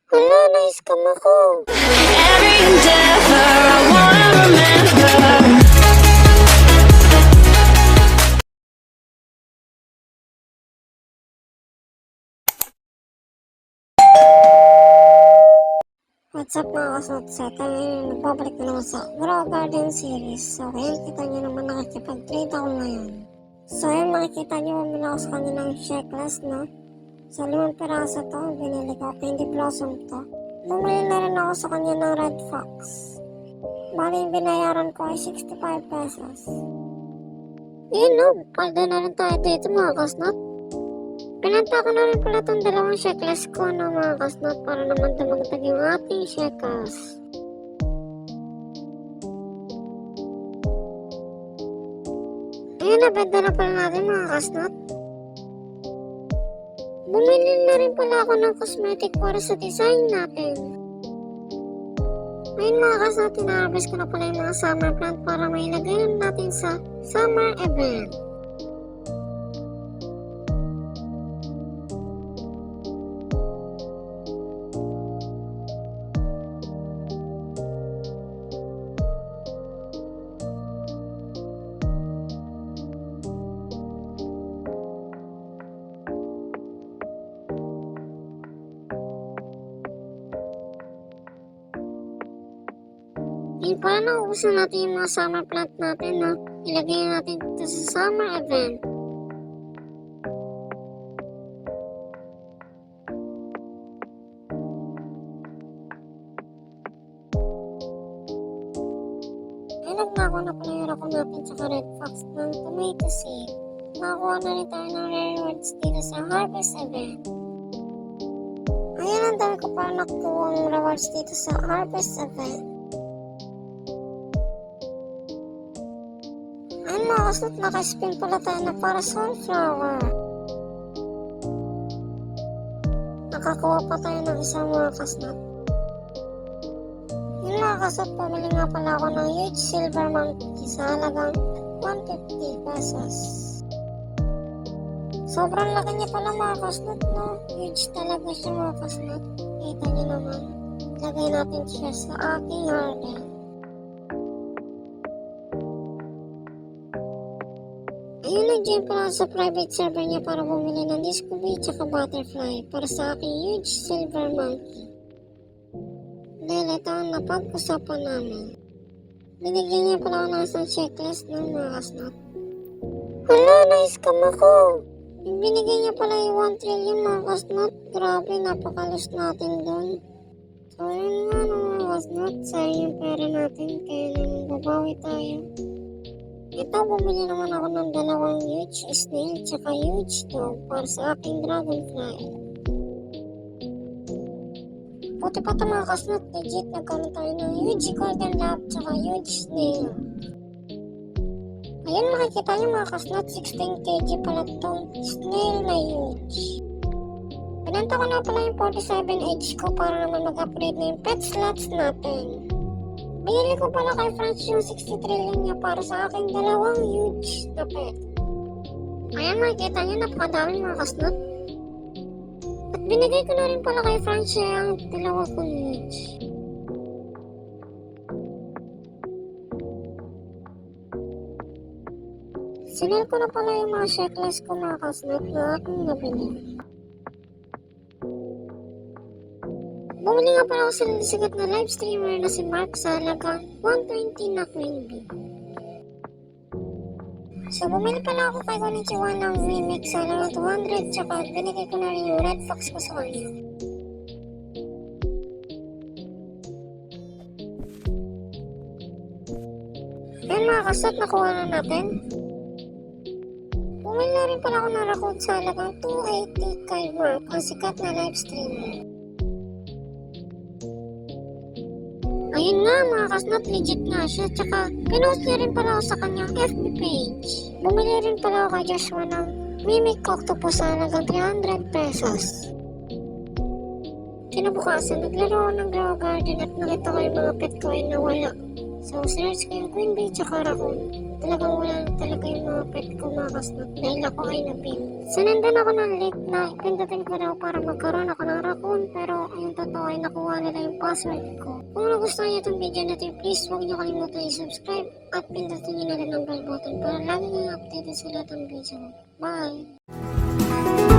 Hala, na-scam ako. Every endeavor I wanna remember. What's up mga kasotsa? Tayo ngayon nagbabalik na naman sa Grow Garden series. So ayan, kita nyo naman nakikipag-trade ako ngayon. So ayan, makikita nyo bumili ako sa kanilang checkless, no? Sa 5 piraso to, binili ko. Candy Blossom to. Bumili na rin ako sa kanya ng Red Fox. Bali, yung binayaran ko ay 65 pesos. Yun no, palda na rin tayo dito mga kasnot. Pinanta ko na rin pala itong dalawang checklist ko ng mga kasnot para naman dumagdag yung ating checkers. Ayun, nabenta na pala natin mga kasnot. Bumili na rin pala ako ng cosmetic para sa design natin. Ayun mga kasnot, tinarvest ko na pala yung mga summer plant para mailagay natin sa summer event. Yung para naubusan natin yung mga summer plant natin, no? Ilagay natin ito sa summer event. Nagnako na pala yung rako natin sa Red Fox ng tomato seed. Nakakuha na rin tayo ng rewards dito sa harvest event. Ayan, ang dami ko para nakuha ang rewards dito sa harvest event. Ayun mga kasnot, naka-spin pala tayo na para sunflower. Nakakuha pa tayo ng isang mga kasnot. Yun mga kasnot, pumili nga pala ako ng huge silver monkey sa halagang 150 pesos. Sobrang laki niya pala mga kasnot, no? Huge talaga siya mga kasnot. Kita niyo naman. Lagay natin siya sa aking garden. Ayun, nandiyan pala sa private server niya para bumili ng disco bee tsaka butterfly para sa aking huge silver monkey. Dahil ito ang napag-usapan namin. Binigyan niya pala ako ng isang checklist ng mga kasnot. Hala, na-scam ako. Yung binigyan niya pala yung 1 trillion mga kasnot. Grabe, napakalos natin doon. So yun nga mga kasnot, sayang yung pera natin kaya naman babawi tayo. Ito, bumili naman ako ng dalawang huge snail tsaka huge dog para sa aking dragonfly. Buti pa ito mga kasnot, legit nagkaroon tayo ng huge golden lab tsaka huge snail. Ayun, makikita nyo mga kasnot, 16 kg pala itong snail na huge. Pinanta ko na pala yung 47 edge ko para naman mag-upgrade na yung pet slots natin. Binili ko pala kay Franz yung 60 trillion niya para sa aking dalawang huge na pet. Ayan, makikita nyo, napakadami mga kasnot. At binigay ko na rin pala kay Franz yung dalawa kong huge. Sinil ko na pala yung mga checklist ko mga kasnot na aking nabili. Bumili nga pala ako sa sikat na live streamer na si Mark sa halagang 120 na queen bee. So bumili pala ako kay Konnichiwa ng remix sa halagang 200 tsaka binigay ko na rin yung Red Fox ko sa kanya. Ayan mga kasat, nakuha na natin. Bumili na rin pala ako ng Raccoon sa halagang 280 kay Mark, ang sikat na live streamer. Ayun nga mga kasnot, legit nga siya. Tsaka pinost niya rin pala ako sa kanyang FB page. Bumili rin pala ako kay Joshua ng Mimic Octopus sa halagang 300 pesos. Kinabukasan, naglaro ako ng Grow Garden at nakita ko yung mga pet ko ay nawala. So search ko yung queen bee tsaka raccoon. Talagang wala na talaga yung mga pet ko mga kasnot dahil ako ay napin. So nandun ako ng late na pindutin ko daw para magkaroon ako ng raccoon pero yung totoo ay nakuha nila yung password ko. Kung nagustuhan niyo itong video na ito, please huwag niyo kalimutan i-subscribe at pindutin niyo na rin ang bell button para lagi nyo updated sa lahat ng video. Bye!